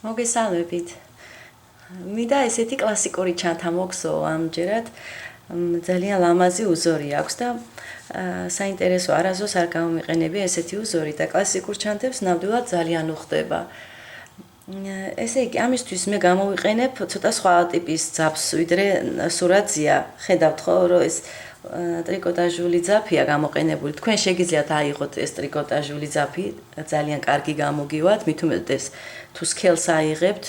მოგესალმებით. მინდა ესეთი კლასიკური ჩანთა მოგსო ამჯერად ძალიან ლამაზი უზორი აქვს და საინტერესო არასდროს არ გამომიყენები ესეთი უზორი და კლასიკურ ჩანთებს ნამდვილად ძალიან უხდება. ესე იგი, ამისთვის მე გამოვიყენებ ცოტა სხვა ტიპის ძაფს, ვიდრე სურათზეა. ხედავთ ხო, რომ ეს ტრიკოტაჟული ძაფია გამოყენებული. თქვენ შეგიძლიათ აიღოთ ეს ტრიკოტაჟული ძაფი, ძალიან კარგი გამოგივათ, მით უმეტეს თუ სქელს აიღებთ,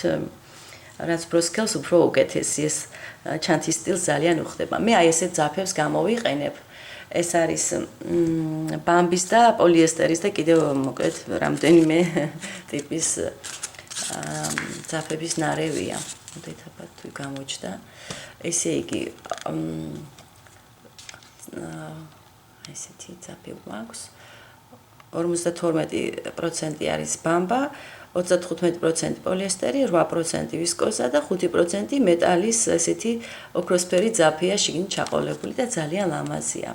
რაც უფრო სქელს უფრო უკეთესი ეს ჩანთის სტილს ძალიან უხდება. მე აი ესეთ ძაფებს გამოვიყენებ. ეს არის ბამბის და პოლიესტერის და კიდევ მოკლედ რამდენიმე ტიპის ძაფების ნარევია. მოდით აბა თუ გამოჩნდა. ესე იგი ესეთი ძაფი მაქვს. 52% არის ბამბა, 35% პოლიესტერი, 8% ვისკოზა და 5% მეტალის ესეთი ოქროსფერი ძაფია შიგნით ჩაყოლებული და ძალიან ლამაზია.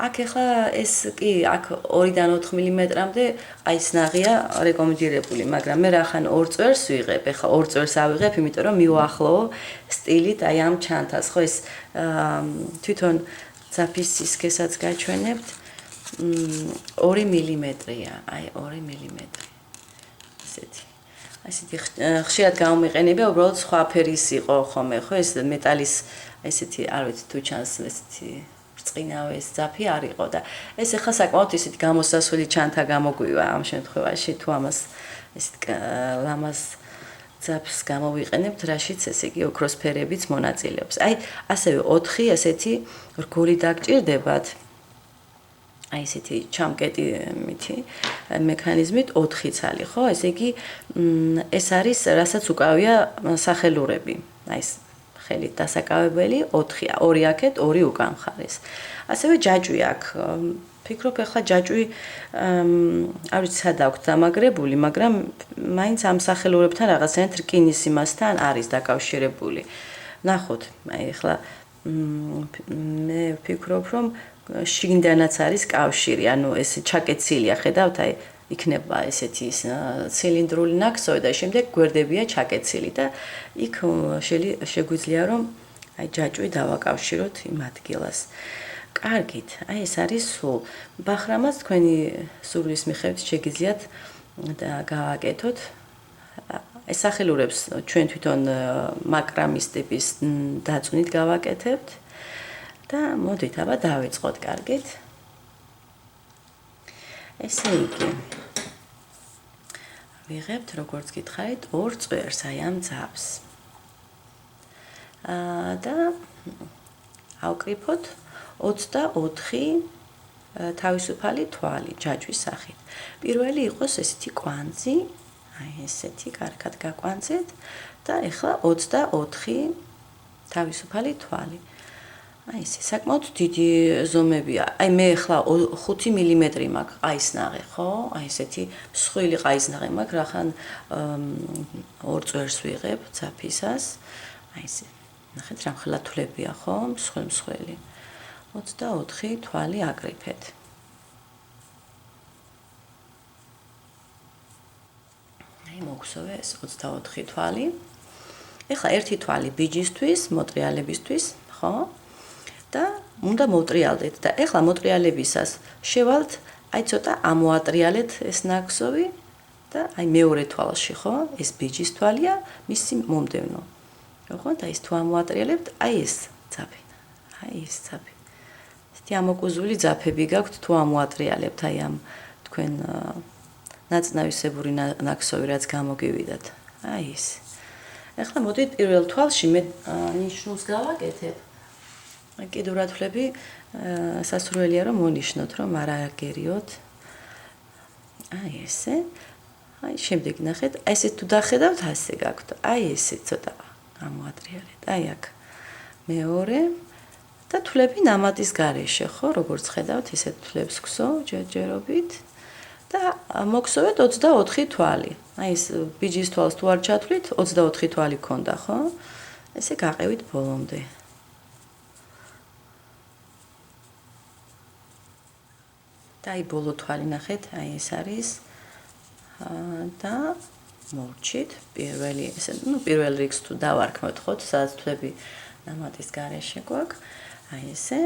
აქ ახლა ეს კი აქ 2-დან 4 მმ-მდე აი ეს ნაღია რეკომენდირებული, მაგრამ მე რახან 2 წვერს ვიღებ, ახლა 2 წვერს ავიღებ, იმიტომ რომ მიუახლოვო სტილით აი ამ ჩანთას, ხო ეს თვითონ ძაფის სისქესაც გაჩვენებთ 2 მმ-ია, აი 2 მმ. ესეთი ხშირად გამომიყენებია, უბრალოდ სხვა ფერის იყო ხოლმე, ხო ეს მეტალის ესეთი, არ ვიცი თუ ჩანს ესეთი ბრწყინავე ეს ძაფი არ იყო და ეს ახლა საკმაოდ ისეთი გამოსასვლელი ჩანთა გამოგვივა ამ შემთხვევაში თუ ამას ესეთ ლამაზ ძაფს გამოვიყენებთ, რაშიც ესე იგი ოქროსფერებიც მონაწილეობს. აი ასევე 4 ესეთი რგოლი დაგჭირდებათ. აი ესეთი ჩამკეტი მითი მექანიზმით 4 ცალი, ხო? ესე იგი ეს არის, რასაც უკავია სახელურები. აი ეს ხელით დასაკავებელი 4-ია, 2 აქეთ, 2 უკან მხარეს. ასევე ჯაჭვი აქვს. ფიქრობ ახლა ჯაჭვი არ ვიცი სად აქვს დამაგრებული, მაგრამ მაინც ამ სახელურებთან რაღაცნაირად რკინის იმასთან არის დაკავშირებული. ნახოთ, აი ახლა მე ვფიქრობ, რომ შიგნიდანაც არის კავშირი, ანუ ეს ჩაკეცილია, ხედავთ, აი იქნება ესეთი ცილინდრული ნაკსოვი და შემდეგ გვერდებია ჩაკეცილი და იქ შეგვიძლია რომ აი ჯაჭვი დავაკავშიროთ იმ ადგილას. კარგით, აი ეს არის სულ. ბახრამაც თქვენი სურვილის მიხედვით შეგიძლიათ გავაკეთოთ. ეს სახელურებს ჩვენ თვითონ მაკრამის ტიპის დაწვნით გავაკეთებთ. და მოდით აბა დავიწყოთ, კარგით. ესე იგი ვიღებთ, როგორც გითხარით, 2 წვერს აი ამ ძაფს. და ავკრიფოთ 24 თავისუფალი თვალი ჯაჭვის სახით. პირველი იყოს ესეთი კვანძი, აი ესეთი კარგად გაკვანძეთ და ეხლა 24 თავისუფალი თვალი. აი ეს საკმაოდ დიდი ზომებია. აი მე ახლა 5 მმ მაქვს ყაისნაღი, ხო? აი ესეთი მსხვილი ყაისნაღი მაქვს, რახან 2 წვერს ვიღებ ძაფისას. აი ესე. ნახეთ რა მხლა თვლებია, ხო? მსხვილი. 24 თვალი აკრიფეთ. აი მოგვსოვე ეს 24 თვალი. ეხლა ერთი თვალი ბიჯისთვის, მოტრიალებისთვის, ხო? და უნდა მოტრიალდეთ და ეხლა მოტრიალებისას შევალთ, აი ცოტა ამოატრიალეთ ეს ნაკსოვი და აი მეორე თვალში, ხო? ეს ბიჯის თვალია, მისი მომდევნო. ხო, და ის თუ ამოატრიალებთ, აი ეს ძაფი. აი ეს ძაფი. ესეთი ამოკუზული ძაფები გაქვთ თუ ამოატრიალებთ აი ამ თქვენ ნაცნავისებური ნაკსოვი რაც გამოგივიდათ. აი ეს. ეხლა მოდით პირველ თვალში მე ნიშნულს გავაკეთებ. კიდევ რა თვლები სასურველია რომ მონიშნოთ რომ არ აგერიოთ. აი ესე. აი შემდეგ ნახეთ, ესე თუ დახედავთ ასე გაქვთ. აი ესე ცოტა გამოატრიალეთ. აი აქ მეორე და თვლები ნამატის გარეშე, ხო, როგორც ხედავთ, ისეთ თვლებს გსო ჯერჯერობით და მოგსოვეთ 24 თვალი. აი ეს ბიჯის თვალს თუ არ ჩათვლით, 24 თვალი გქონდა, ხო? ესე გაყევით ბოლომდე. და აი ბოლო თვალი ნახეთ, აი ეს არის და მოვჭით პირველი ესე პირველ რიგს თუ დავარქმევთ ხო სადაც თვები ნამატის გარეშე გვაქვს აი ესე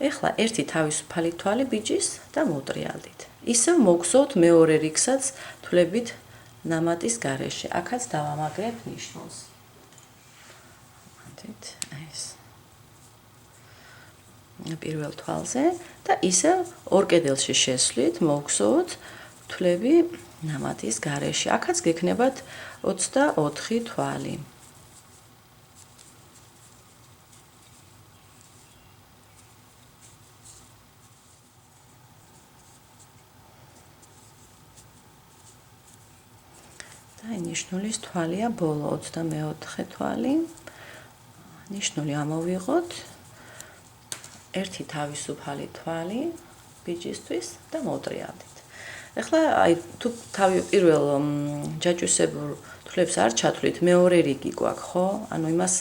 ეხლა ერთი თავისუფალი თვალი ბიჭის და მოუტრიალდით ისევ მოგზავნოთ მეორე რიგსაც თვლებით ნამატის გარეშე აქაც დავამაგრებ ნიშნულს მანდით აი ეს პირველ თვალზე და ისევ ორ კედელში შესვლით მოგზავნოთ თვლები ნამატის გარეშე აქაც გექნებათ 24 თვალი და ნიშნულის თვალია ბოლო 24 თვალი ნიშნული ამოვიღოთ ერთი თავისუფალი თვალი ბიჭისთვის და მოუტრიალდით ეხლა აი თუ თავი პირველ ჯაჭვისებურ თვლებს არ ჩათვლით მეორე რიგი გვაქვს ხო ანუ იმას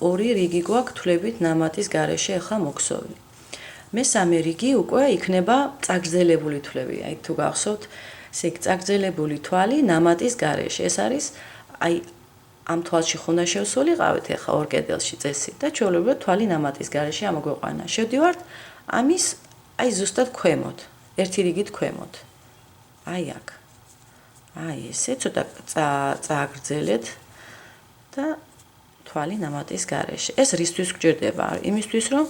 ორი რიგი გვაქვს თვლებით ნამატის გარეშე ახლა მოგზავნილი მესამე რიგი უკვე იქნება წაგრძელებული თვლები აი თუ გახსოვთ ესე იგი წაგრძელებული თვალი ნამატის გარეშე ეს არის აი ამ თვალში ხუნა შევსულიყავით ახლა ორ კედელში წესით და ჩვეულებრივად თვალი ნამატის გარეშე ამოგვეყვანა შევდივართ ამის აი ზუსტად ქვემოთ ერთი რიგით ქვემოთ აი აქ აი ესე ცოტა წააგრძელეთ და თვალი ნამატის გარეშე ეს რისთვის გჭირდება იმისთვის რომ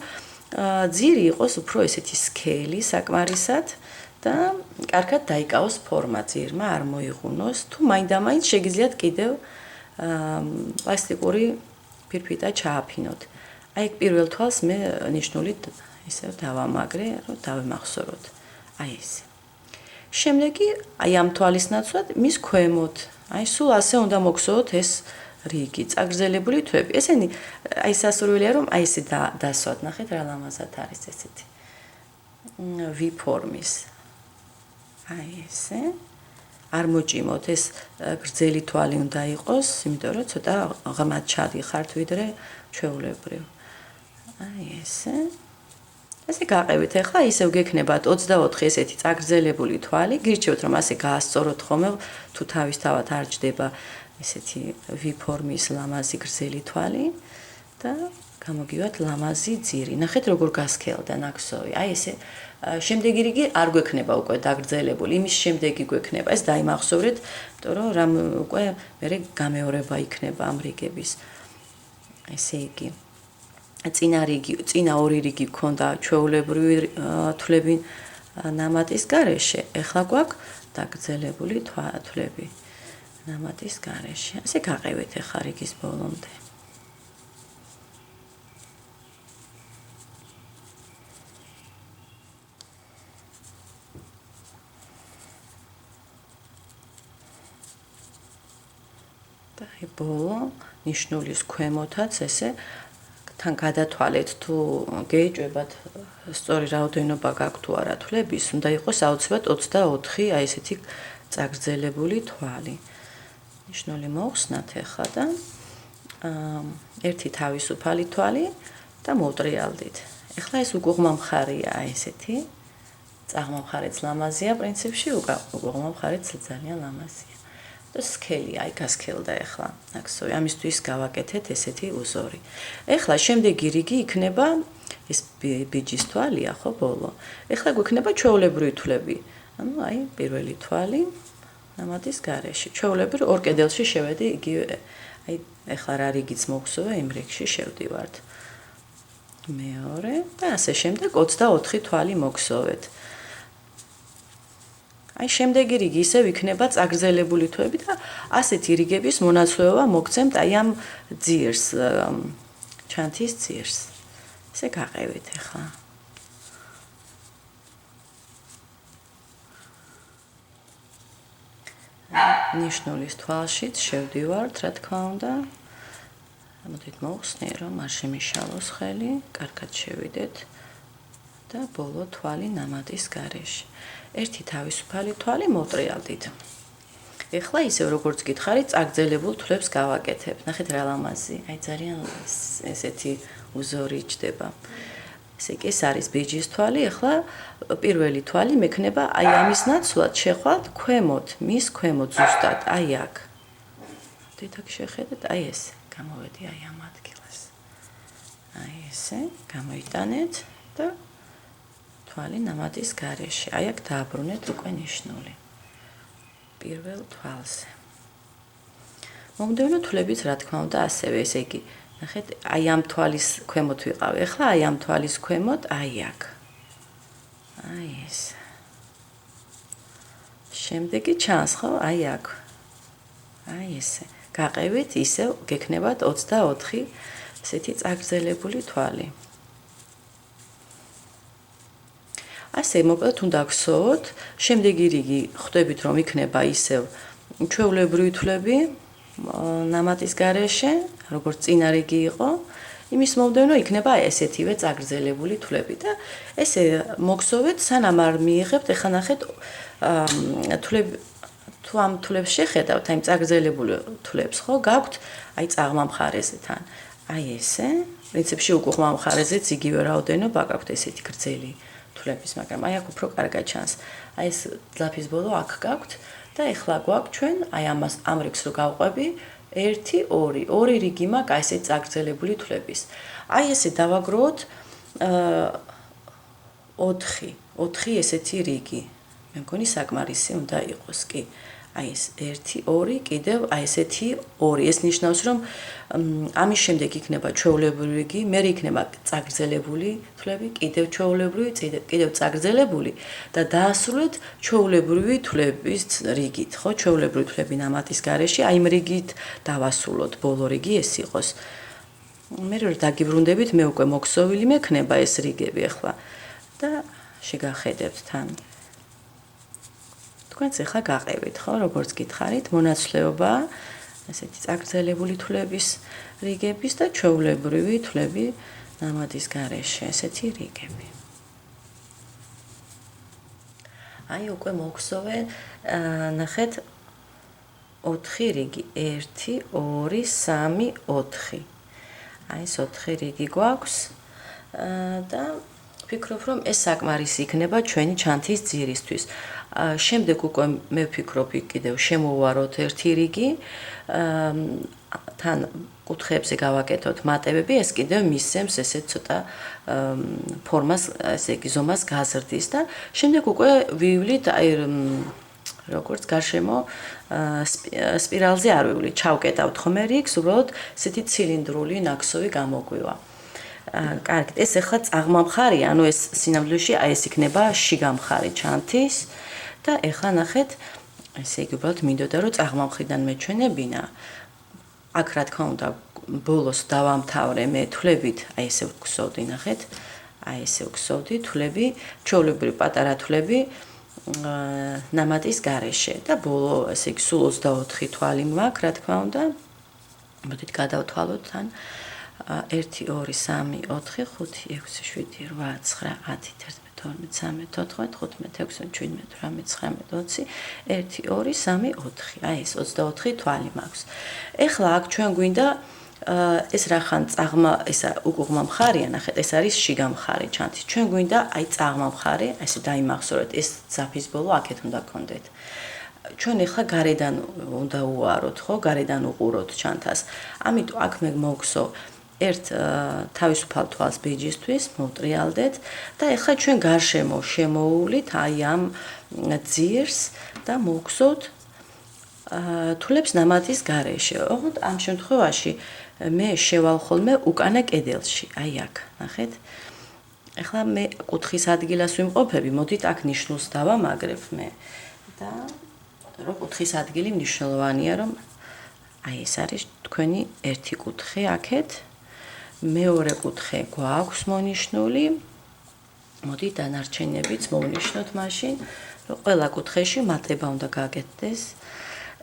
ძირი იყოს უფრო ესეთი სქელი საკმარისად და კარგად დაიკავოს ფორმა ძირმა არ მოიღუნოს თუ მაინდა-მაინც შეგიძლიათ კიდევ პლასტიკური ფირფიტა ჩააფინოთ აი ეგ პირველ თვალს მე ნიშნულით ისევ დავამაგრე რომ დავემახსოვროთ აი ესე შემდეგი აი ამ თვალის ნაცვლად მის ქვემოთ აი სულ ასე უნდა მოგზავნოთ ეს რიგი წაგრძელებული თვები ესენი აი სასურველია რომ აი ესე დასვათ ნახეთ რა ლამაზად არის ესეთი V ფორმის აი ესე არ მოჭიმოთ ეს გრძელი თვალი უნდა იყოს იმიტომ რომ ცოტა ღრმად ჩადიხართ ვიდრე ჩვეულებრივ აი ესე ესე გაყევით ახლა ისევ გექნებათ 24 ესეთი წაგრძელებული თვალი გირჩევთ რომ ასე გაასწოროთ ხოლმე თუ თავისთავად არ ჯდება ესეთი V ფორმის ლამაზი გრძელი თვალი და გამოგივათ ლამაზი ძირი ნახეთ როგორ გასქელდა ნაკსოვი აი ესე შემდეგი რიგი არ გვექნება უკვე დაგრძელებული იმის შემდეგი გვექნება ეს დაიმახსოვრეთ იმიტომ რომ რამ უკვე მე გამეორება იქნება ამ რიგების ესე იგი წინა ორი რიგი გქონდა ჩვეულებრივი თვლები ნამატის გარეშე ეხლა გვაქვს დაგრძელებული თვლები ნამატის გარეშე ასე გაყევით ახლა რიგის ბოლომდე და ბოლო ნიშნულის ქვემოთაც ესე თან გადათვალეთ თუ გეიჭვებათ სწორი რაოდენობა გაქვთ თუ არა თვლების უნდა იყოს აუცილებლად 24 აი ესეთი წაგრძელებული თვალი ნიშნული მოხსნათ ახლა და ერთი თავისუფალი თვალი და მოუტრიალდით ახლა ეს უგუღმა მხარეა აი ესეთი წაღმა მხარეც ლამაზია პრინციპში უგუღმა მხარეც ძალიან ლამაზია და სქელი აი გასქელდა ახლა ნაკსოვი ამისთვის გავაკეთეთ ესეთი უზორი ახლა შემდეგი რიგი იქნება ეს ბიჯის თვალია ხო ბოლო ახლა გვექნება ჩვეულებრივი თვლები ანუ აი პირველი თვალი ნამატის გარეშე ჩვეულებრივ ორ კედელში შევედი იგივე აი ახლა რა რიგიც მოგზოვე იმ რიგში შევდივართ მეორე და ასე შემდეგ 24 თვალი მოგზოვეთ აი შემდეგი რიგი ისევ იქნება წაგრძელებული თვები და ასეთი რიგების მონაცვლეობა მოგცემთ აი ამ ძირს ჩანთის ძირს ესე გაყევით ახლა ნიშნულის თვალშიც შევდივართ რა თქმა უნდა მოდით მოვხსნე რომ არ შემიშალოს ხელი კარგად შევიდეთ და ბოლო თვალი ნამატის გარეშე ერთი თავისუფალი თვალი მოუტრიალდით ეხლა ისევ როგორც გითხარით წაგრძელებულ თვლებს გავაკეთებ ნახეთ რა ლამაზი აი ძალიან ესეთი უზორი ჩდება ესე იგი ეს არის ბიჯის თვალი, ახლა პირველი თვალი მექნება აი ამის ნაცვლად შეხვალთ ქვემოთ, მის ქვემოთ ზუსტად, აი აქ. დედაქ შეხედეთ, აი ეს გამოვედი აი ამ ადგილას. აი ესე, გამოიტანეთ და თვალი ნამატის გარეშე. აი აქ დააბრუნეთ უკვე ნიშნული. პირველ თვალზე. მომდევნო თვლებიც რა თქმა უნდა ასევე, ესე იგი, ნახეთ, აი ამ თვალის ქვემოთ ვიყავი. ახლა აი ამ თვალის ქვემოთ, აი აქ. აი ეს. შემდეგი ჩანს, ხო? აი აქ. აი ესე. გაყევით, ისევ გექნებათ 24 ესეთი წაგრძელებული თვალი. ასე მოკლედ უნდა გსოვოთ, შემდეგი რიგი ხვდებით რომ იქნება ისევ ჩვეულებრივი თვლები ნამატის გარეშე, როგორც წინა რიგი იყო, იმის მომდევნო იქნება ესეთივე წაგრძელებული თვლები და ესე მოგსოვეთ, სანამ არ მიიღებთ, ეხლა ნახეთ თვლები თუ ამ თვლებს შეხედავთ, აი წაგრძელებული თვლებს, ხო, გაქვთ აი წაღმა მხარეზე თან. აი ესე, პრინციპში უკუღმა მხარეზეც იგივე რაოდენობა გაქვთ ესეთი გრძელი თვლების, მაგრამ აი აქ უფრო კარგად ჩანს. აი ეს ძაფის ბოლო აქ გაქვთ და ეხლა გვაქვს ჩვენ აი ამას ამ რიგს რო გავყვები 1 2 2 რიგი მაქვს ესე წაგრძელებული თვლების. აი ესე დავაგროვოთ 4 ესეთი რიგი. მე მგონი საკმარისი უნდა იყოს კი. აი ეს 1 2 კიდევ აი ესეთი 2. ეს ნიშნავს რომ ამის შემდეგ იქნება ჩვეულებრივი რიგი, მე იქნება წაგრძელებული თვლები, კიდევ ჩვეულებრივი, კიდევ წაგრძელებული და დაასრულეთ ჩვეულებრივი თვლების რიგით, ხო? ჩვეულებრივი თვლები ნამატის გარეშე, აი იმ რიგით დავასრულოთ, ბოლო რიგი ეს იყოს. მე რო დაგიბრუნდებით, მე უკვე მოგსოვილი მექნება ეს რიგები ახლა და შეგახედებთ თან. თქვენც ახლა გაყევით, ხო, როგორც გითხარით, მონაცვლეობა ესეთი წაგრძელებული თვლების რიგების და ჩვეულებრივი თვლები ნამატის გარეშე, ესეთი რიგები. აი უკვე მოგსოვე, ნახეთ 4 რიგი 1 2 3 4. აი ეს 4 რიგი გვაქვს და ვფიქრობ, რომ ეს საკმარისი იქნება ჩვენი ჩანთის ძირისთვის. შემდეგ უკვე მე ვფიქრობ, კიდევ შემოვაროთ ერთი რიგი, თან კუთხეებზე გავაკეთოთ მატებები, ეს კიდევ მისცემს ესე ცოტა ფორმას, ესე იგი ზომას გაზრდის და შემდეგ უკვე ვივლით აი როგორც გარშემო სპირალზე არ ვივლით, ჩავკეტავთ ხომ რიგს, უბრალოდ ესეთი ცილინდრული ნაკსოვი გამოგვივა. კარგით, ეს ახლა წაღმა მხარია, ანუ ეს სინამდვილეში აი ეს იქნება შიგა მხარე ჩანთის და ახლა ნახეთ, ესე იგი უბრალოდ მინდოდა რომ წაღმა მხრიდან მეჩვენებინა. აქ რა თქმა უნდა ბოლოს დავამთავრე მე თვლებით, აი ესე ვგსოვდი, ნახეთ, აი ესე ვგსოვდი თვლები, ჩვეულებრივი პატარა თვლები ნამატის გარეშე და ბოლო ესე იგი სულ 24 თვალი მაქვს, რა თქმა უნდა. მოდით გადავთვალოთ თან 1 2 3 4 5 6 7 8 9 10 11 12 13 14 15 16 17 18 19 20 1 2 3 4. აი ეს 24 თვალი მაქვს. ეხლა აქ ჩვენ გვინდა ეს რახან წაღმა, ესა უკუღმა მხარია, ნახეთ, ეს არის შიგა მხარე ჩანთის. ჩვენ გვინდა აი წაღმა მხარე, ესე დაიმახსოვრეთ, ეს ძაფის ბოლო აქეთ უნდა გქონდეთ. ჩვენ ეხლა გარედან უნდა უაროთ, ხო? გარედან უყუროთ ჩანთას. ამიტომ აქ მე მოგსო ერთ თავისუფალ თვალს ბიჯისთვის მოვტრიალდეთ და ეხლა ჩვენ გარშემო შემოუვლით აი ამ ძირს და მოგსოვთ თვლებს ნამატის გარეშე. ოღონდ ამ შემთხვევაში მე შევალ ხოლმე უკანა კედელში, აი აქ, ნახეთ. ეხლა მე კუთხის ადგილას ვიმყოფები, მოდით აქ ნიშნულს დავამაგრებ მე და რომ კუთხის ადგილი მნიშვნელოვანია, რომ აი ეს არის თქვენი ერთი კუთხე აქეთ. მეორე კუთხე გვაქვს მონიშნული. მოდით დანარჩენებიც მოვნიშნოთ მაშინ, რომ ყველა კუთხეში მატება უნდა გაკეთდეს.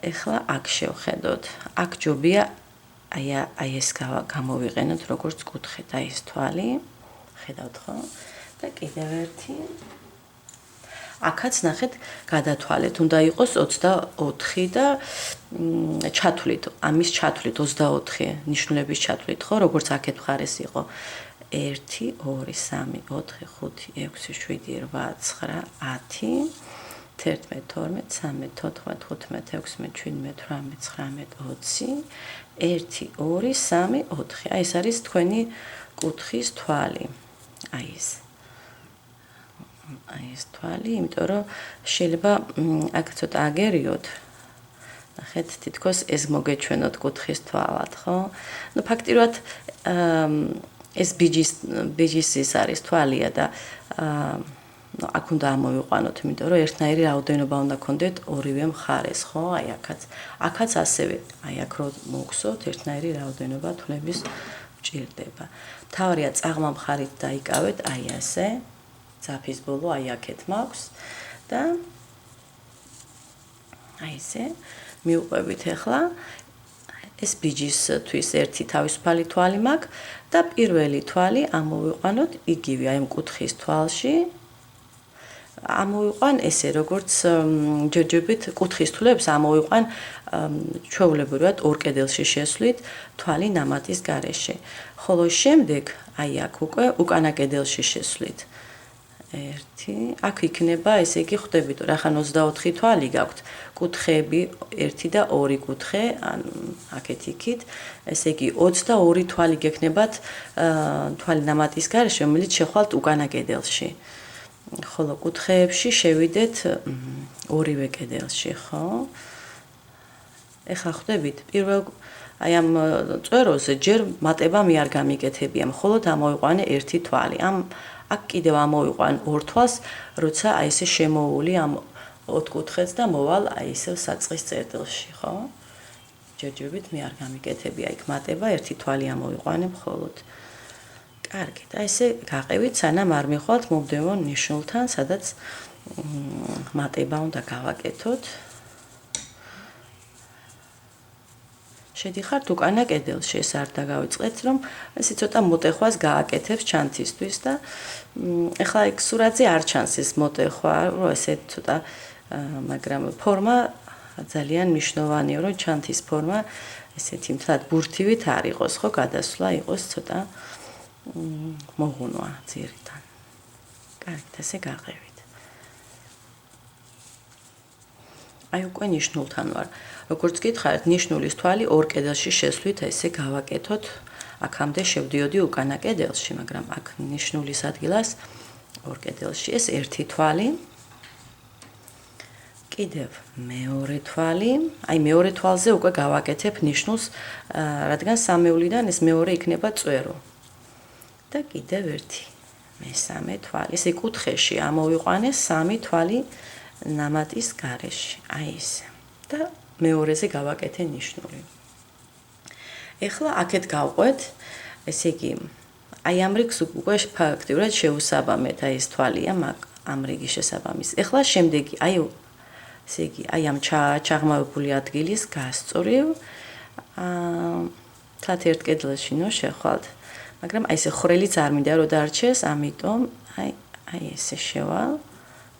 ეხლა აქ შევხედოთ. აქ ჯობია აი ეს გამოვიყენოთ როგორც კუთხე და ეს თვალი. ხედავთ ხო? და კიდევ ერთი. აქაც ნახეთ, გადათვალეთ, უნდა იყოს 24 და ჩათვლით, ამის ჩათვლით 24 ნიშნულების ჩათვლით, ხო, როგორც აქეთ მხარეს იყო. 1 2 3 4 5 6 7 8 9 10 11 12 13 14 15 16 17 18 19 20 1 2 3 4 აი ეს არის თქვენი კუთხის თვალი აი ეს თვალი იმიტომ რომ შეიძლება აქ ცოტა აგერიოთ ნახეთ თითქოს ეს მოგეჩვენოთ კუთხის თვალად ხო ნუ ფაქტიურად ეს ბიჯის ის არის თვალია და აქ უნდა ამოვიყვანოთ, იმიტომ რომ ერთნაირი რაოდენობა უნდა გქონდეთ ორივე მხარეს, ხო? აი აქაც ასევე, აი აქ რო მოგხსოვთ, ერთნაირი რაოდენობა თვლების ჭირდება. თავარია წაღმა მხარით დაიკავეთ, აი ასე. ძაფის ბოლო აი აქეთ მაქვს და აი ესე მიუყვებით ახლა ეს ბიჯისთვის ერთი თავისუფალი თვალი მაქვს და პირველი თვალი ამოვიყვანოთ იგივე აი მკუთხის თვალში ამოვიყვან ესე როგორც ჯერჯერობით კუთხის თვლებს ამოვიყვან ჩვეულებრივად ორ კედელში შესვლით თვალი ნამატის გარეშე. ხოლო შემდეგ აი აქ უკვე უკანა კედელში შესვლით. 1 აქ იქნება ესე იგი ხვდებით რა ხან 24 თვალი გაქვთ კუთხეები 1 და 2 კუთხე ან აქეთ იქით ესე იგი 22 თვალი გექნებათ თვალი ნამატის გარეშე რომელიც შეხვალთ უკანა კედელში ხოლო კუთხეებში შევიდეთ ორივე კედელში ხო ეხლა ხვდებით პირველ აი ამ წვეროზე ჯერ მატება მე არ გამიკეთებია მხოლოდ ამოვიყვანე ერთი თვალი ამ აქ კიდევ ამოვიყვან ორ თვალს როცა აი ესე შემოული ამ ოთხკუთხედს და მოვალ აი ესე საწყის წერტილში ხო ჯერჯერობით მე არ გამიკეთებია იქ მატება ერთი თვალი ამოვიყვანე მხოლოდ კარგი და ესე გაყევით სანამ არ მიხვალთ მომდევნო ნიშნულთან სადაც მატება უნდა გავაკეთოთ შედიხართ უკანა კედელში ეს არ დაგავიწყეთ რომ ესე ცოტა მოტეხვას გააკეთებს ჩანთისთვის და ეხლა ეგ სურათზე არ ჩანს ეს მოტეხვა რომ ესე ცოტა მაგრამ ფორმა ძალიან მნიშვნელოვანია რომ ჩანთის ფორმა ესეთი მთლად ბურთივით არ იყოს ხო გადასვლა იყოს ცოტა მოღუნვა ძირიდან კარგით ესე გაყევით აი უკვე ნიშნულთან ვარ როგორც გითხარით ნიშნულის თვალი ორ კედელში შესვლით ესე გავაკეთოთ აქამდე შევდიოდი უკანა კედელში მაგრამ აქ ნიშნულის ადგილას ორ კედელში ეს ერთი თვალი კიდევ მეორე თვალი აი მეორე თვალზე უკვე გავაკეთებ ნიშნულს რადგან სამეულიდან ეს მეორე იქნება წვერო და კიდევ ერთი მესამე თვალი ესე კუთხეში ამოვიყვანე სამი თვალი ნამატის გარეშე აი ესე და მეორეზე გავაკეთე ნიშნული. ეხლა აქეთ გავყვეთ, ესე იგი, აი ამ რიგს უკვე ფაქტიურად შეუსაბამეთ, აი ეს თვალია, ამ რიგის შესაბამის. ეხლა შემდეგი, აი ესე იგი, აი ამ ჩაღმავებული ადგილის გასწორებ, თათ ერთ კედელში ნუ შეხვალთ, მაგრამ აი ესე ხვრელიც არ მინდა რომ დარჩეს, ამიტომ აი ესე შევალ.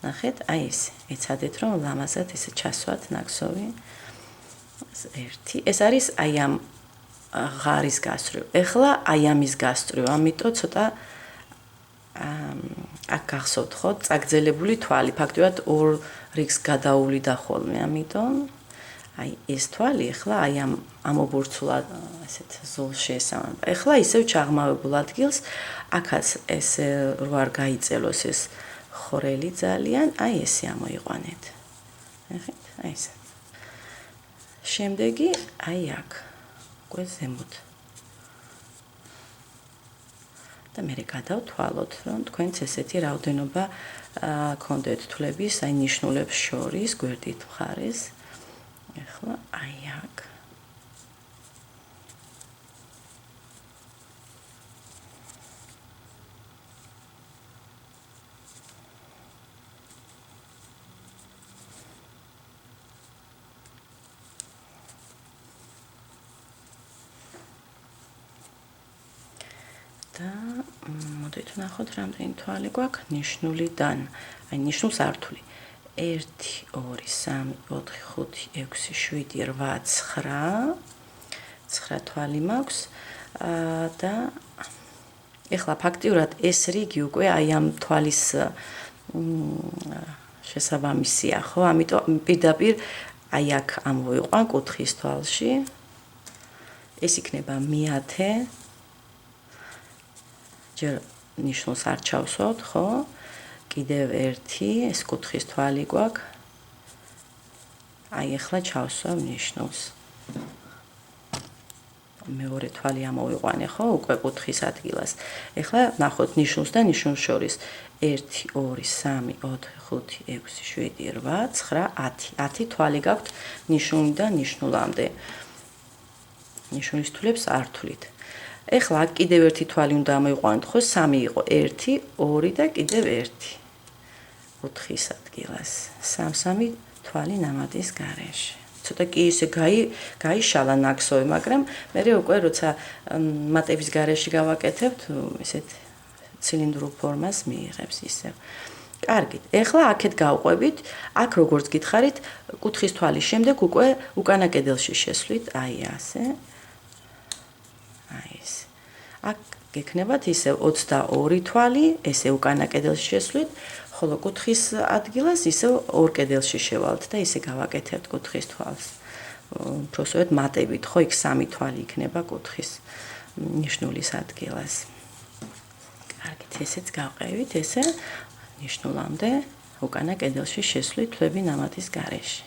ნახეთ, აი ესე. ეცადეთ რომ ლამაზად ესე ჩასვათ ნაკსოვი. ეს არის აი ამ ღარის გასწრევ. ეხლა აი ამის გასწრევ, ამიტომ ცოტა აქ გახსოვთ ხო, წაგრძელებული თვალი, ფაქტობრივად ორ რიგს გადაუვლიდა ხოლმე, ამიტომ აი ეს თვალი ეხლა აი ამ ამობურცულად ესეთ ზოლში ესამება. ეხლა ისევ ჩაღმავებულ ადგილს, აქაც ეს რო არ გაიწელოს ეს ხვრელი ძალიან, აი ესე ამოიყვანეთ. ნახეთ, აი ესე. შემდეგი აი აქ უკვე ზემოთ და მე გადავთვალოთ რომ თქვენც ესეთი რაოდენობა გქონდეთ თვლების აი ნიშნულებს შორის გვერდით მხარეს ეხლა აი აქ და მოდით ვნახოთ რამდენი თვალი გვაქვს ნიშნულიდან. აი ნიშნულს არ ვთვლი. 1 2 3 4 5 6 7 8 9 9 თვალი მაქვს და ეხლა ფაქტიურად ეს რიგი უკვე აი ამ თვალის შესაბამისია, ხო? ამიტომ პირდაპირ აი აქ ამოვიყვან კუთხის თვალში. ეს იქნება მე-10. ჯერ ნიშნულს არ ჩავსვათ, ხო? კიდევ ერთი, ეს კუთხის თვალი გვაქვს. აი ახლა ჩავსვავ ნიშნულს. მეორე თვალი ამოვიყვანე, ხო? უკვე კუთხის ადგილას. ეხლა ნახოთ ნიშნულს და ნიშნულს შორის 1 2 3 4 5 6 7 8 9 10. 10 თვალი გაქვთ ნიშნულიდან ნიშნულამდე. ნიშნულის თვლებს არ თვლით. ეხლა კიდევ ერთი თვალი უნდა ამოვიყვანოთ, ხო? 3 იყო 1 2 და კიდევ 1. კუთხის ადგილას. 3 თვალი ნამატის გარეშე. ცოტა კი ისე გაიშალა ნაკსოვი, მაგრამ მე უკვე როცა მატების გარეშე გავაკეთებთ, ესეთ ცილინდრულ ფორმას მიიღებს ისევ. კარგით. ეხლა აქეთ გავყვებით, აქ როგორც გითხარით, კუთხის თვალის შემდეგ უკვე უკანა კედელში შესვლით, აი ასე. აი ეს. აქ გექნებათ ისევ 22 თვალი, ესე უკანა კედელში შესვლით, ხოლო კუთხის ადგილას ისევ ორ კედელში შევალთ და ისე გავაკეთებთ კუთხის თვალს. უბრალოდ მატებით, ხო, იქ 3 თვალი იქნება კუთხის ნიშნულის ადგილას. კარგით, ესეც გავყევით, ესე ნიშნულამდე უკანა კედელში შესვლით თვლები ნამატის გარეშე.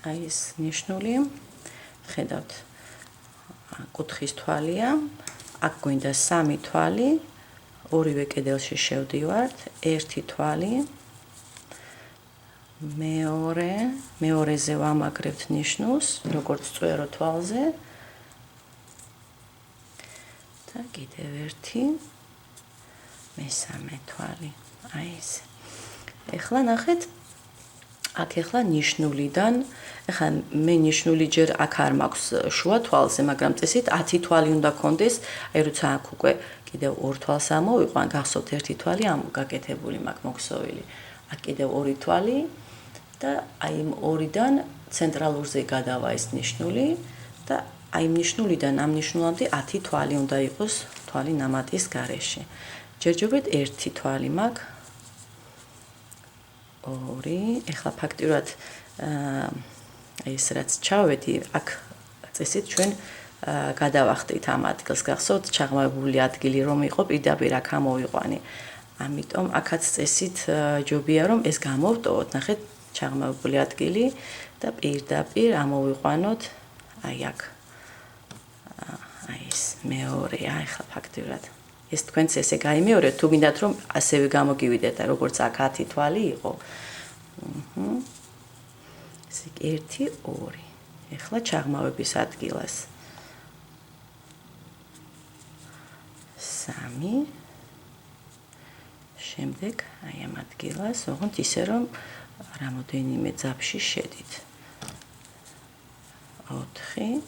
აი ეს ნიშნული, ხედავთ, კუთხის თვალია. აქ გვინდა 3 თვალი, ორივე კედელში შევდივართ, 1 თვალი, მეორეზე ვამაგრებთ ნიშნულს, როგორც წვერო თვალზე. და კიდევ 1, მესამე თვალი. აი ეს. ეხლა ნახეთ, აქ ეხლა ნიშნულიდან, ეხლა მე ნიშნული ჯერ აქ არ მაქვს შუა თვალზე, მაგრამ წესით 10 თვალი უნდა კონდეს, აი როცა აქ უკვე კიდევ 2 თვალს ამოვიყვან, გახსოვთ 1 თვალი გაკეთებული მაქვს მოქსოვილი. აქ კიდევ 2 თვალი და აი იმ 2-დან ცენტრალურზე გადავა ეს ნიშნული და აი იმ ნიშნულიდან ამ ნიშნულამდე 10 თვალი უნდა იყოს თვალი ნამატის გარეშე. ჯერჯერობით 1 თვალი მაქვს. 2, ეხლა ფაქტიურად ეს რაც ჩავედი, აქ წესით ჩვენ გადავახტით ამ ადგილს, გახსოვთ, ჩაღმავებული ადგილი რომ იყო, პირდაპირ აქ ამოვიყვანი. ამიტომ აქაც წესით ჯობია რომ ეს გამოვტოვოთ, ნახეთ, ჩაღმავებული ადგილი და პირდაპირ ამოვიყვანოთ აი აქ. აი ეს მეორე, აი ახლა ფაქტიურად ეს თქვენც ესე გაიმეორეთ, თუ გინდათ რომ ასევე გამოგივიდეთ და როგორც აქ 10 თვალი იყო. ესე 1 2. ეხლა ჩაღმავების ადგილას 3. შემდეგ აი ამ ადგილას, ოღონდ ისე რომ რამოდენიმე ძაფში შედით. 4.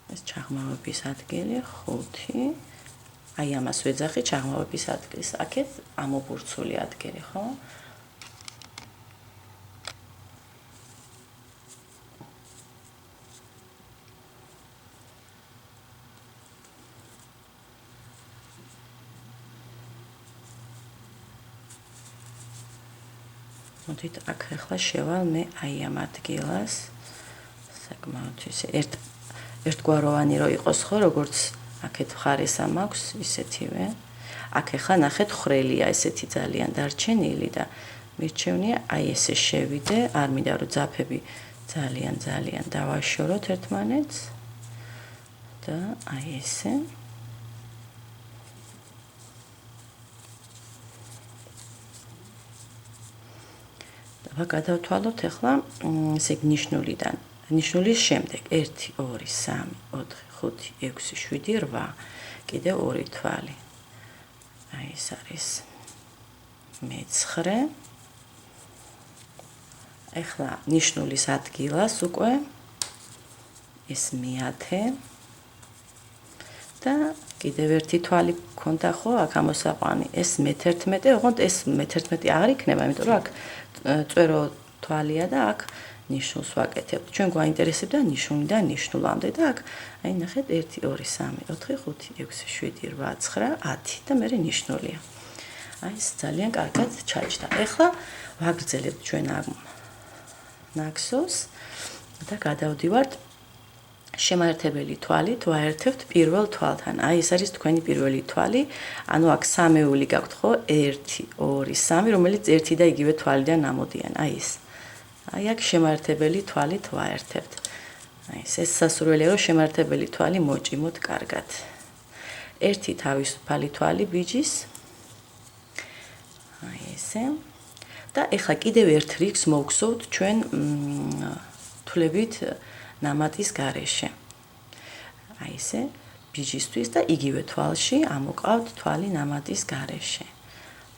ეს ჩაღმავების ადგილი 5. აი ამას ვეძახი ჩაღმავების ადგილს. აქეთ ამობურცული ადგილი, ხო? მოდით აქ ახლა შევალ მე აი ამ ადგილას. საკმაოდ ისე ერთგვაროვანი რო იყოს, ხო, როგორც აქეთ მხარესა მაქვს, ისეთივე. აქ ახლა ნახეთ ხრელია ესეთი ძალიან დარჩენილი და მირჩევნია აი ესე შევიდე, არ მინდა რომ ძაფები ძალიან დავაშოროთ ერთმანეთს და აი ესე. და გადავთვალოთ ახლა ესე ნიშნულიდან. ნიშნულის შემდეგ 1 2 3 4 5 6 7 8 კიდევ 2 თვალი. აი ეს არის მე-9. ეხლა ნიშნულის ადგილას უკვე ეს მე-10 და კიდევ ერთი თვალი გქონდა ხო აქ ამოსაყვანი ეს მე-11, ოღონდ ეს მე-11 აღარ იქნება, იმიტომ რომ აქ წვერო თვალია და აქ ნიშნულს ვაკეთებ. ჩვენ გვაინტერესებდა ნიშნულიდან ნიშნულამდე და აქ აი ნახეთ 1 2 3 4 5 6 7 8 9 10 და მე ნიშნულია. აი ეს ძალიან კარგად ჩაჭდა. ეხლა ვაგრძელებთ ჩვენ ამ ნაქსოს და გადავდივართ შემაერთებელი თვალით, ვაერთებთ პირველ თვალთან. აი ეს არის თქვენი პირველი თვალი. ანუ აქ სამეული გაქვთ ხო? 1 2 3, რომელიც ერთი და იგივე თვალიდან ამოდიან. აი ეს. აი აქ შემაერთებელი თვალით ვაერთებთ. აი ეს სასურველია რომ შემაერთებელი თვალი მოჭიმოთ კარგად. ერთი თავისუფალი თვალი ბიჭის. აი ესე. და ეხლა კიდევ ერთ რიგს მოვგზავნოთ ჩვენ თვლებით ნამატის გარეშე. აი ესე ბიჭისთვის და იგივე თვალში ამოყავთ თვალი ნამატის გარეშე.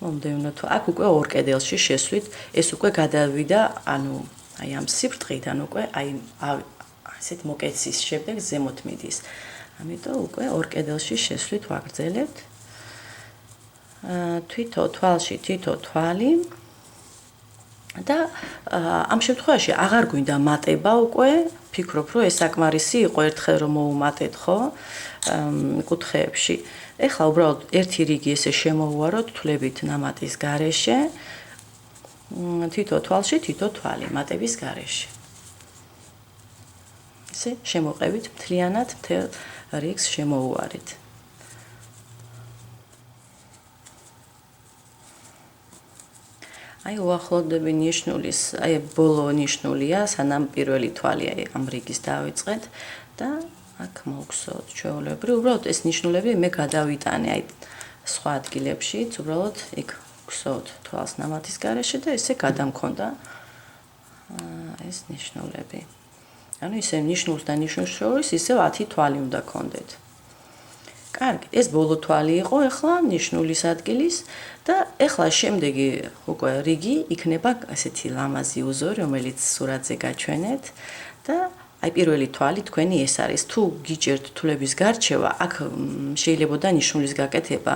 მომდევნო აქ უკვე ორ კედელში შესვლით, ეს უკვე გადავიდა, ანუ აი ამ სიბრტყიდან უკვე აი ასეთ მოკეცის შემდეგ ზემოთ მიდის. ამიტომ უკვე ორ კედელში შესვლით ვაგრძელებთ. თვითო თვალში თითო თვალი და ამ შემთხვევაში აღარ გვინდა მატება უკვე, ფიქრობ რომ ეს საკმარისი იყო ერთხელ რომ მოუმატეთ ხო კუთხეებში. ეხლა უბრალოდ ერთი რიგი ესე შემოვუაროთ თვლებით ნამატის გარეშე. თითო თვალში თითო თვალი მატების გარეშე. ესე შემოყევით მთლიანად მთელ რიგს შემოუარეთ. აი უახლოვდები ნიშნულის, აი ბოლო ნიშნულია, სანამ პირველი თვალი აი ამ რიგის დავიწყეთ და აქ მოვგზავნოთ ჩვეულებრივ. უბრალოდ ეს ნიშნულები მე გადავიტანე აი სხვა ადგილებშიც, უბრალოდ იქ ვგზავნოთ თვალს ნამატის გარეშე და ესე გადამქონდა ეს ნიშნულები. ანუ ისე ნიშნულს და ნიშნულს შორის ისევ 10 თვალი უნდა გქონდეთ. კარგი, ეს ბოლო თვალი იყო ახლა ნიშნულის ადგილის და ახლა შემდეგი უკვე რიგი იქნება ასეთი ლამაზი უზორი, რომელიც სურათზე გაჩვენეთ და აი პირველი თვალი თქვენი ეს არის. თუ გიჭერთ თვლების გარჩევა, აქ შეიძლებოდა ნიშნულის გაკეთება.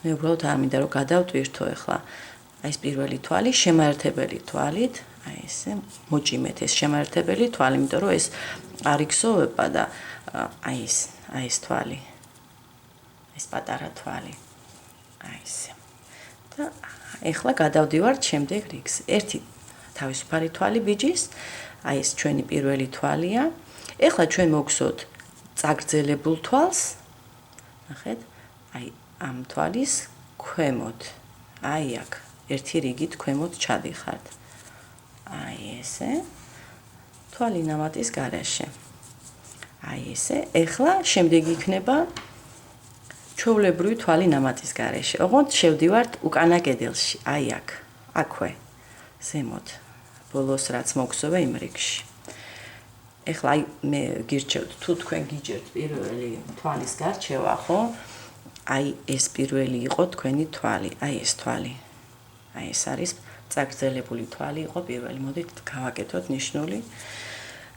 მე უბრალოდ არ მინდა რომ გადავტვირთო ახლა. აი ეს პირველი თვალი შემაერთებელი თვალით, აი ესე მოჭიმეთ ეს შემაერთებელი თვალი, იმიტომ რომ ეს არ იგზოვება და აი ეს თვალი. ეს პატარა თვალი. აი ესე. და ეხლა გადავდივართ შემდეგ რიგს. ერთი თავისუფალი თვალი ბიჭის, აი ეს ჩვენი პირველი თვალია. ეხლა ჩვენ მოვგზავნოთ წაგრძელებულ თვალს. ნახეთ, აი ამ თვალის ქვემოთ. აი აქ ერთი რიგით ქვემოთ ჩადიხართ. აი ესე. თვალი ნამატის გარეშე. აი ესე. ეხლა შემდეგი იქნება ჩვეულებრივი თვალი ნამატის გარეშე. ოღონდ შევდივართ უკანა კედელში. აი აქ. აქვე. ზემოთ. ბოლოს რაც მოგზოვე იმ რიგში. ეხლა აი მე გირჩევთ, თუ თქვენ გიჭერთ პირველი თვალის გარჩევა, ხო? აი ეს პირველი იყო თქვენი თვალი. აი ეს თვალი. აი ეს არის წაგრძელებული თვალი იყო პირველი. მოდით გავაკეთოთ ნიშნული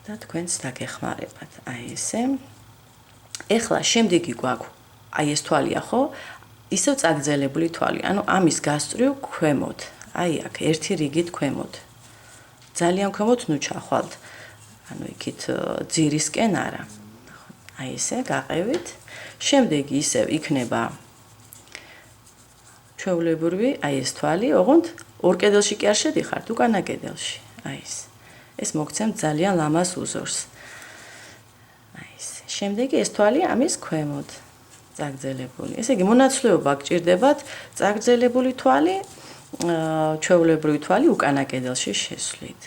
და თქვენს დაგეხმარებათ. აი ესე. ეხლა შემდეგი გვაქვს აი ეს თვალია ხო? ისევ წაგრძელებული თვალი. ანუ ამის გასწვრივ ქვემოთ. აი აქ ერთი რიგით ქვემოთ. ძალიან ქვემოთ ნუ ჩახვალთ. ანუ იქით ძირისკენ არა. აი ესე გაყევით. შემდეგი ისევ იქნება ჩვეულებრივი აი ეს თვალი, ოღონდ ორ კედელში კი არ შედიხართ, უკანა კედელში. აი ეს. ეს მოგცემთ ძალიან ლამაზ უზორს. აი ეს. შემდეგი ეს თვალი ამის ქვემოთ. წაგრძელებული. ესე იგი მონაცვლეობა გჭირდებათ წაგრძელებული თვალი, ჩვეულებრივი თვალი უკანა კედელში შესვლით.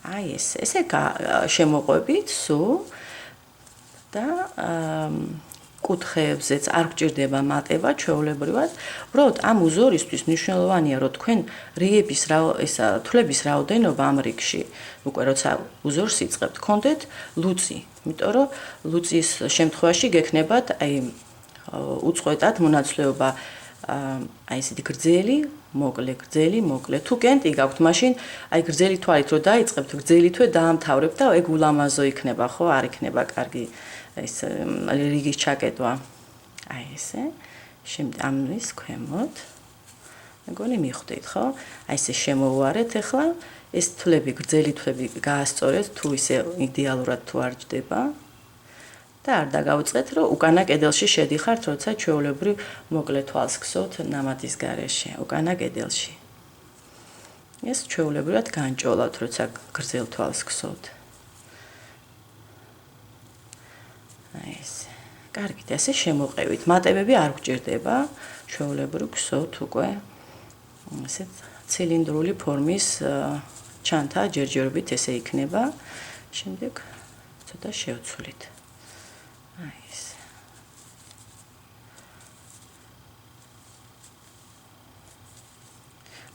აი ესე შემოყვებით სულ და კუთხეებზეც არ გჭირდება მატება ჩვეულებრივად. უბრალოდ ამ უზორისთვის მნიშვნელოვანია რომ თქვენ რიების თვლების რაოდენობა ამ რიგში უკვე როცა უზორს იწყებთ, გქონდეთ ლუწი. იმიტომ რომ ლუწის შემთხვევაში გექნებათ აი უწყვეტად მონაცვლეობა აი ესეთი გრძელი, მოკლე. თუ კენტი გაქვთ, მაშინ აი გრძელი თვალით რო დაიწყებთ, გრძელი თვე დაამთავრებთ და ეგ ულამაზო იქნება, ხო? არ იქნება კარგი ეს რიგის ჩაკეტვა. აი ესე. ამის ქვემოთ. მეგონი მიხვდით, ხო? აი ესე შემოვარეთ ახლა, ეს თვლები, გრძელი თვლები გაასწორეთ, თუ ისე იდეალურად თუ არ ჯდება. და არ დაგავიწყეთ, რომ უკანა კედელში შედიხართ, როცა ჩვეულებრივ მოკლე თვალს გსოვთ ნამატის გარეშე, უკანა კედელში. ეს ჩვეულებრივად განჭოლავთ, როცა გრძელ თვალს გსოვთ. აი ესე. კარგით, ასე შემოყევით. მატებები არ გვჭირდება, ჩვეულებრივ გსოვთ უკვე ესე ცილინდრული ფორმის ჩანთა ჯერჯერობით ესე იქნება. შემდეგ ცოტა შევცვლით. აი ესე.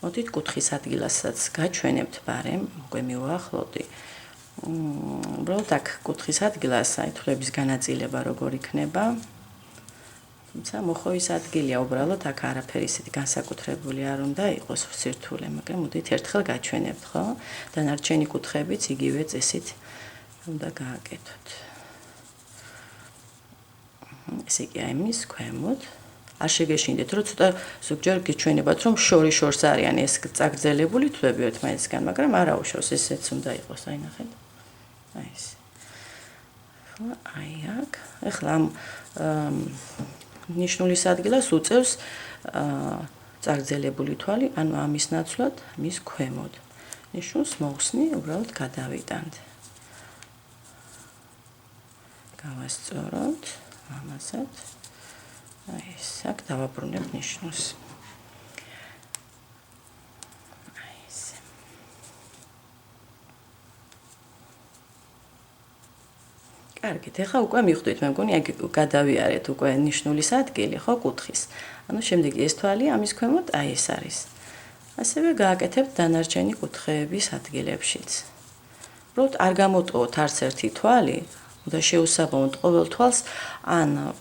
მოდით კუთხის ადგილასაც გაჩვენებთ ბარემ, უკვე მივაახლოვდი. უბრალოდ აქ კუთხის ადგილას აი თვლების განაწილება როგორ იქნება. თუმცა მოხოვის ადგილია უბრალოდ აქ არაფერი ისეთი განსაკუთრებული არ უნდა იყოს სირთულე, მაგრამ მოდით ერთხელ გაჩვენებთ, ხო? დანარჩენი კუთხებიც იგივე წესით უნდა გააკეთოთ. ესე იგი აი მის ქვემოთ არ შეგეშინდეთ, რომ ცოტა ზოგჯერ გიჩვენებათ, რომ შორს არიან ეს წაგრძელებული თვლები ერთმანეთისგან, მაგრამ არა უშავს, ესეც უნდა იყოს, აი ნახეთ. აი ეს. ხო, აი აქ. ეხლა ამ ნიშნულის ადგილას უწევს წაგრძელებული თვალი, ანუ ამის ნაცვლად მის ქვემოთ. ნიშნულს მოხსნი უბრალოდ გადავიტანთ. გავასწოროთ ამასაც. აი ეს აქ დავაბრუნებ ნიშნულს. აი ეს. კარგით, ეხლა უკვე მიხვდით, მე მგონი აქ გადავიარეთ უკვე ნიშნულის ადგილი, ხო, კუთხის. ანუ შემდეგი ეს თვალი ამის ქვემოთ აი ეს არის. ასევე გააკეთებთ დანარჩენი კუთხეების ადგილებშიც. უბრალოდ არ გამოტოვოთ არც ერთი თვალი, და შეუსაბამოთ ყოველ თვალს ან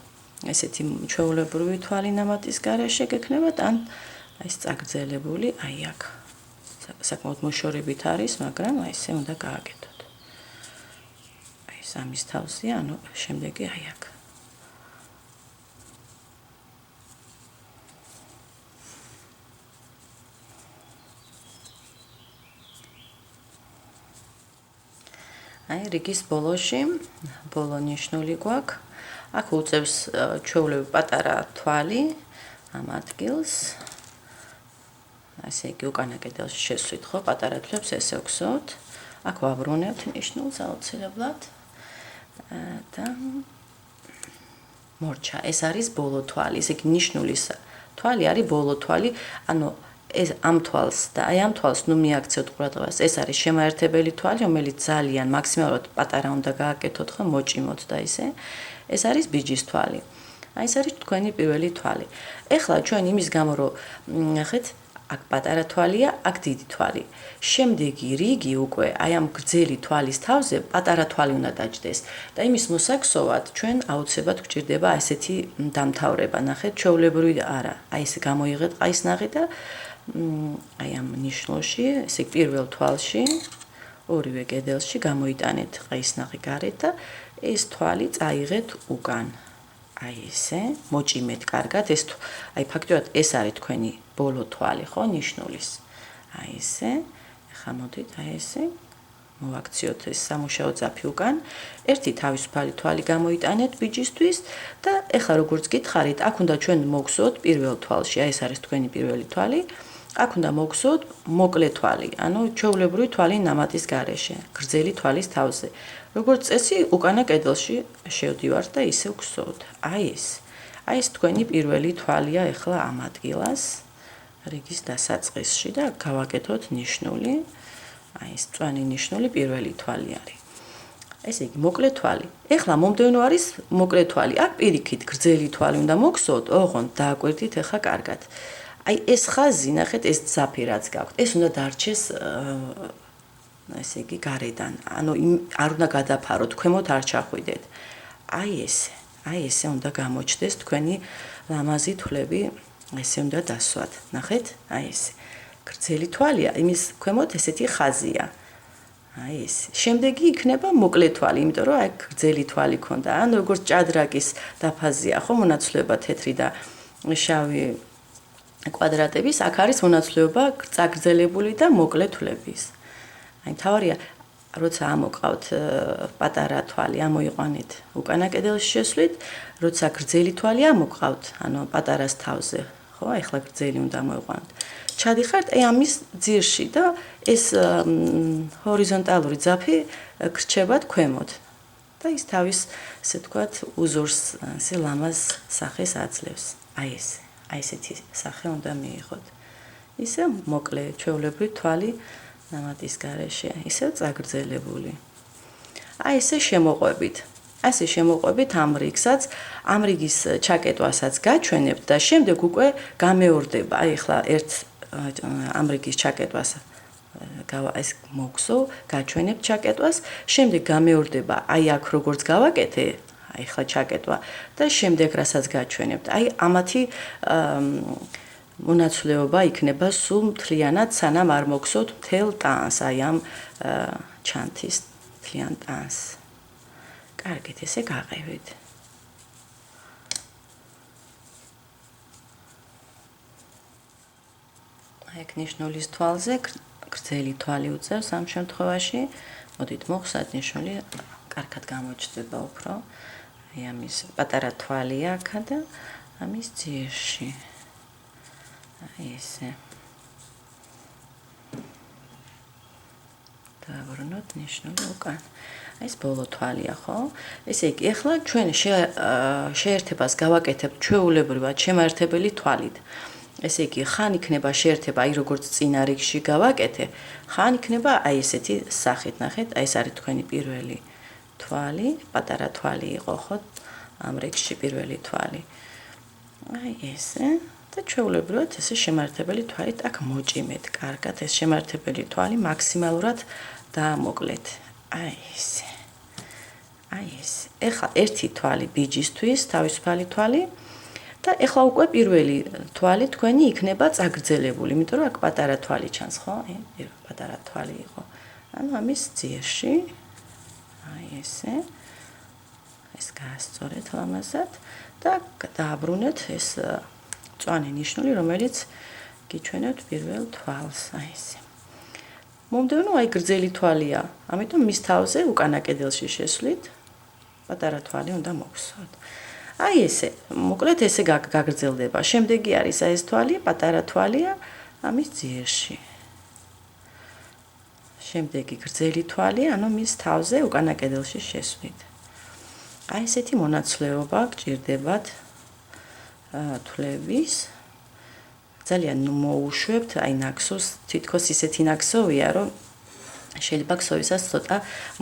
ესეთი ჩვეულებრივი თვალი ნამატის გარეშე გექნებათ, ან აი ეს წაგრძელებული, აი აქ. საკმაოდ მოშორებით არის, მაგრამ აი ესე უნდა გააკეთოთ. აი ეს ამის თავზეა, ანუ შემდეგი აი აქ. აი რიგის ბოლოში, ბოლო ნიშნული გვაქვს. აქ უწევს ჩვეულებრივ პატარა თვალი ამ ადგილს. ასე იგი უკანა კედელში შესვით, ხო, პატარა თვლებს ესე ვგსოვთ. აქ ვაბრუნებთ ნიშნულს აუცილებლად. და მორჩა, ეს არის ბოლო თვალი, ესე იგი ნიშნულის თვალი არის ბოლო თვალი, ანუ ეს ამ თვალს და აი ამ თვალს ნუ მიაქცევთ ყურადღებას. ეს არის შემაერთებელი თვალი, რომელიც ძალიან მაქსიმალურად პატარა უნდა გააკეთოთ, ხო, მოჭიმოთ და ისე. ეს არის ბიჯის თვალი. აი ეს არის თქვენი პირველი თვალი. ეხლა ჩვენ იმის გამო რომ ნახეთ, აქ პატარა თვალია, აქ დიდი თვალი. შემდეგი რიგი უკვე აი ამ გრძელი თვალის თავზე პატარა თვალი უნდა დაჯდეს და იმის მოსაქსოვად ჩვენ აუცილებლად გვჭირდება ესეთი დამთავრება, ნახეთ, ჩვეულებრივი არა. აი ესე გამოიღეთ ყაისნაღი და აი ამ ნიშნულში, ესე პირველ თვალში, ორივე კედელში გამოიტანეთ ყაისნაღი გარეთ და ეს თვალი წაიღეთ უკან. აი ესე, მოჭიმეთ კარგად, ეს აი ფაქტობრივად ეს არის თქვენი ბოლო თვალი, ხო, ნიშნულის. აი ესე, ახლა მოდით აი ესე მოვაქციოთ ეს სამუშაო ძაფი უკან. ერთი თავისუფალი თვალი გამოიტანეთ ბიჯისთვის და ახლა როგორც გითხარით, აქ უნდა ჩვენ მოგხსოვოთ პირველ თვალში, აი ეს არის თქვენი პირველი თვალი. აქ უნდა მოგხსოვოთ მოკლე თვალი, ანუ ჩვეულებრივი თვალი ნამატის გარეშე, გრძელი თვალის თავზე. როგორც წესი, უკანა კედელში შევდივართ და ისე ვგსოვთ. აი ეს. აი ეს თქვენი პირველი თვალია ახლა ამ ადგილას, რიგის დასაწყისში და გავაკეთოთ ნიშნული. აი ეს მწვანე ნიშნული პირველი თვალი არის. ესე იგი, მოკლე თვალი. ეხლა მომდევნო არის მოკლე თვალი. აქ პირიქით გრძელი თვალი უნდა მოგხსოვოთ, ოღონდ დააკვირდით ახლა კარგად. აი ეს ხაზი, ნახეთ, ეს ძაფი რაც გაქვთ, ეს უნდა დარჩეს ესე იგი გარედან. ანუ არ უნდა გადაფაროთ, ქვემოთ არ ჩახვიდეთ. აი ესე უნდა გამოჩნდეს თქვენი ლამაზი თვლები, ესე უნდა დასვათ. ნახეთ, აი ესე. გრძელი თვალია, იმის ქვემოთ ესეთი ხაზია. აი ეს. შემდეგი იქნება მოკლე თვალი, იმიტომ რომ აი გრძელი თვალი ქონდა. ან როგორც ჭადრაკის დაფაზია, ხო, მონაცვლეობა თეთრი და შავი კვადრატების, აქ არის მონაცვლეობა წაგრძელებული და მოკლე თვლების. აი თავარია, როცა ამოყავთ პატარა თვალი, ამოიყვანეთ უკანა კედელში შესვლით, როცა გრძელი თვალი ამოყავთ, ანუ პატარას თავზე, ხო, ეხლა გრძელი უნდა მოიყვანოთ. ჩადიხართ ამის ძირში და ეს ჰორიზონტალური ძაფი გრჩებათ ქვემოთ. და ის თავის, ესე ვთქვათ, უზორს, ესე ლამაზ სახეს აძლევს. აი ესეთი სახე უნდა მიიღოთ. ისე მოკლე ჩვეულებრივი თვალი ნამატის გარეშე, ისევ წაგრძელებული. აი ესე შემოყვებით. ასე შემოყვებით ამ რიგსაც, ამ რიგის ჩაკეტვასაც გაჩვენებთ და შემდეგ უკვე გამეორდება. აი ახლა ერთ ამ რიგის ჩაკეტვას ეს მოგსო, გაჩვენებთ ჩაკეტვას, შემდეგ გამეორდება. აი აქ როგორც გავაკეთე, აი ახლა ჩაკეტვა და შემდეგ რასაც გაჩვენებთ. აი ამათი მონაცვლეობა იქნება სულ მთლიანად, სანამ არ მოგსოთ მთელ ტანს, აი ამ ჩანთის მთლიან ტანს. კარგით, ესე გაყევით. აი აქ ნიშნულის თვალზე გრძელი თვალი უწევს ამ შემთხვევაში. მოდით მოხსნათ ნიშნული, კარგად გამოჩნდება უფრო. აი ამის პატარა თვალია აქა და ამის ძირში. აი ესე. დავაბრუნოთ ნიშნული უკან. ეს ბოლო თვალია, ხო? ესე იგი, ახლა ჩვენ შეერთებას გავაკეთებთ ჩვეულებრივად შემაერთებელი თვალით. ესე იგი, ხან იქნება შეერთება, აი როგორც წინა რიგში გავაკეთე, ხან იქნება აი ესეთი სახით, ნახეთ, აი ეს არის თქვენი პირველი თვალი, პატარა თვალი იყო, ხო? ამ რიგში პირველი თვალი. აი ესე და ჩვეულებრივად ესე შემაერთებელი თვალით აქ მოჭიმეთ. კარგად, ეს შემაერთებელი თვალი მაქსიმალურად დაამოკლეთ. აი ესე. აი ესე. ეხლა ერთი თვალი ბიჯისთვის, თავისუფალი თვალი და ეხლა უკვე პირველი თვალი თქვენი იქნება წაგრძელებული, იმიტომ რომ აქ პატარა თვალი ჩანს, ხო? პატარა თვალი იყო. ანუ ამის ძირში. აი ესე. ეს გაასწორეთ ლამაზად და დააბრუნეთ ეს მწვანე ნიშნული, რომელიც გიჩვენებთ პირველ თვალს, აი ესე. მომდევნო აი გრძელი თვალია, ამიტომ მის თავზე უკანა კედელში შესვლით პატარა თვალი უნდა მოგსვათ. აი ესე, მოკლედ ესე გაგრძელდება. შემდეგი არის აი ეს თვალი, პატარა თვალია ამის ძირში. შემდეგი გრძელი თვალია, ანუ მის თავზე უკანა კედელში შესვლით. აი ესეთი მონაცვლეობა გჭირდებათ თვლების. ძალიან მოუშვებთ, აი ნაქსოს, თითქოს ისეთი ნაქსოვია, რომ შეიძლება ქსოვისას ცოტა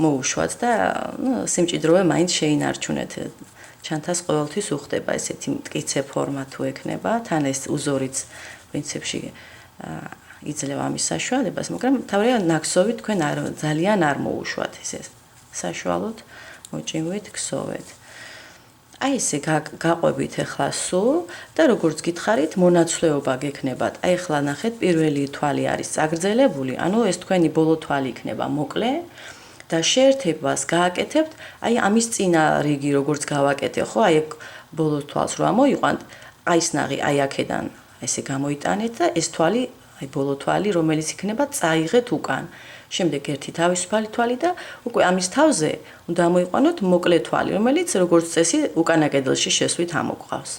მოუშვათ და სიმჭიდროვე მაინც შეინარჩუნეთ. ჩანთას ყოველთვის უხდება ესეთი მტკიცე ფორმა თუ ექნება, თან ეს უზორიც პრინციპში იძლევა ამის საშუალებას, მაგრამ თავია ნაქსოვი თქვენ ძალიან არ მოუშვათ, ესე საშუალოდ მოჭიმვით, ქსოვეთ. აი ესე გაყვებით ახლა სულ და როგორც გითხარით, მონაცვლეობა გექნებათ. აი ახლა ნახეთ, პირველი თვალი არის წაგრძელებული, ანუ ეს თქვენი ბოლო თვალი იქნება მოკლე და შეერთებას გააკეთებთ, აი ამის წინა რიგი როგორც გავაკეთე, ხო, აი ბოლო თვალს რო ამოიყვანთ, აი ეს ნაღი აი აქედან ესე გამოიტანეთ და ეს თვალი, აი ბოლო თვალი, რომელიც იქნება წაიღეთ უკან. შემდეგ ერთი თავისუფალი თვალი და უკვე ამის თავზე უნდა ამოიყვანოთ მოკლე თვალი, რომელიც როგორც წესი უკანა კედელში შესვლით ამოყავს.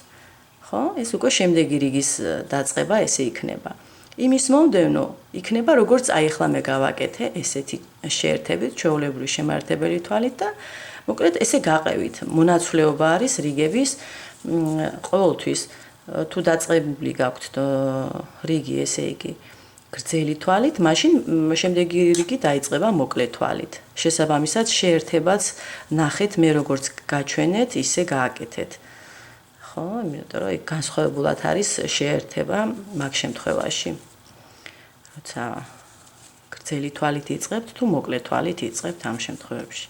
ხო? ეს უკვე შემდეგი რიგის დაწყება ესე იქნება. იმის მომდევნო იქნება როგორც აი ახლა მე გავაკეთე ესეთი შეერთებით, ჩვეულებრივი შემაერთებელი თვალით და მოკლედ ესე გაყევით. მონაცვლეობა არის რიგების ყოველთვის თუ დაწყებული გაქვთ რიგი, ესე იგი გრძელი თვალით, მაშინ შემდეგი რიგი დაიწყება მოკლე თვალით. შესაბამისად შეერთებაც ნახეთ მე როგორც გაჩვენეთ, ისე გააკეთეთ. ხო, იმიტომ რომ განსხვავებულად არის შეერთება მაგ შემთხვევაში. როცა გრძელი თვალით იწყებთ თუ მოკლე თვალით იწყებთ ამ შემთხვევებში.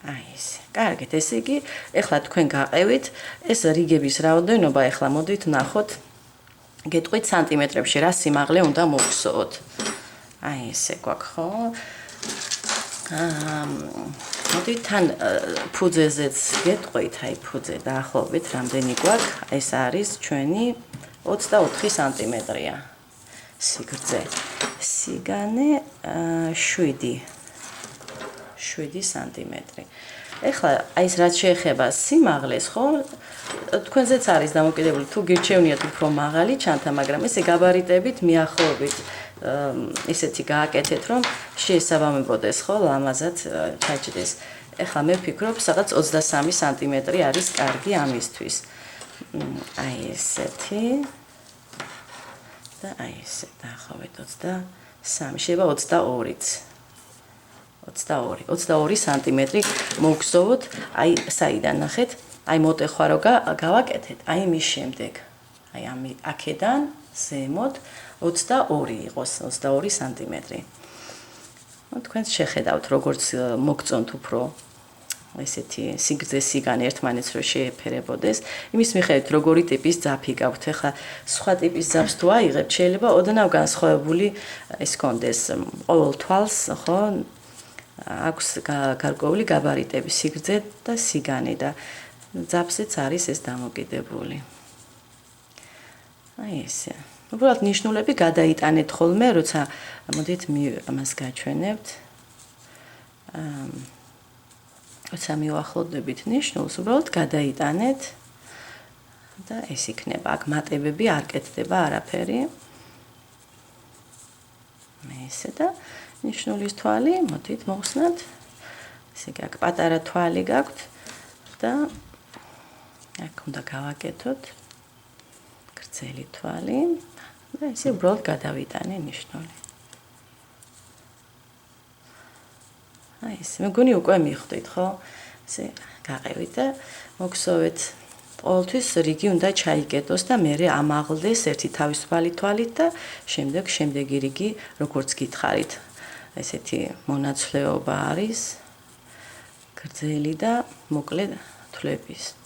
აი ესე. კარგით, ესე იგი, ეხლა თქვენ გაყევით ეს რიგების რაოდენობა, ეხლა მოდით ნახოთ გეტყვით სანტიმეტრებში რა სიმაღლე უნდა მოგხსოვოთ. აი ესე გვაქვს, ხო? მოდით თან ფუძეზეც გეტყვით, აი ფუძე დაახლოებით რამდენი გვაქვს. ეს არის ჩვენი 24 სანტიმეტრია სიგრძე. სიგანე 7 სანტიმეტრი. ეხლა აი ეს რაც შეეხება სიმაღლეს, ხო? თქვენზეც არის დამოკიდებული თუ გირჩევნიათ უფრო მაღალი ჩანთა, მაგრამ ესე გაბარიტებით მიახლოებით ისეთი გააკეთეთ, რომ შეესაბამებოდეს, ხო, ლამაზად ჩაჭდეს. ეხლა მე ვფიქრობ, სადაც 23 სანტიმეტრი არის კარგი ამისთვის. აი ესეთი და აი ესე დაახლოებით 23, შეიძლება 22-ც. 22 სანტიმეტრი მოგგზავნოთ, აი საიდან ნახეთ, აი მოტეხვა რო გავაკეთეთ, აი მის შემდეგ. აი აქედან ზემოთ 22 იყოს, 22 სანტიმეტრი. თქვენ შეხედავთ, როგორც მოგწონთ უფრო ესეთი სიგრძე სიგანე ერთმანეთს რო შეეფერებოდეს, იმის მიხედვით როგორი ტიპის ძაფი გაქვთ. ეხლა სხვა ტიპის ძაფს თუ აიღებთ, შეიძლება ოდნავ განსხვავებული ის კონდეს ყოველ თვალს, ხო? აქვს გარკვეული გაბარიტები, სიგრძე და სიგანე და ძაფზეც არის ეს დამოკიდებული. აი ესე. უბრალოდ ნიშნულები გადაიტანეთ ხოლმე, როცა მოდით ამას გაჩვენებთ. როცა მივახლოვდებით ნიშნულს, უბრალოდ გადაიტანეთ და ეს იქნება. აქ მატებები არ კეთდება არაფერი. მე ესე და ნიშნულის თვალი, მოდით მოვხსნათ. ესე იგი, აქ პატარა თვალი გაქვთ და აქ უნდა გავაკეთოთ გრძელი თვალი და ესე უბრალოდ გადავიტანე ნიშნული. აი ეს, მეგონი უკვე მიხვდით, ხო? ესე გაყევით და მოგსოვეთ. ყოველთვის რიგი უნდა ჩაიკეტოს და მერე ამაღლდეს ერთი თავისუფალი თვალით და შემდეგი რიგი როგორც გითხარით. ესეთი მონაცვლეობა არის გრძელი და მოკლე თვლების.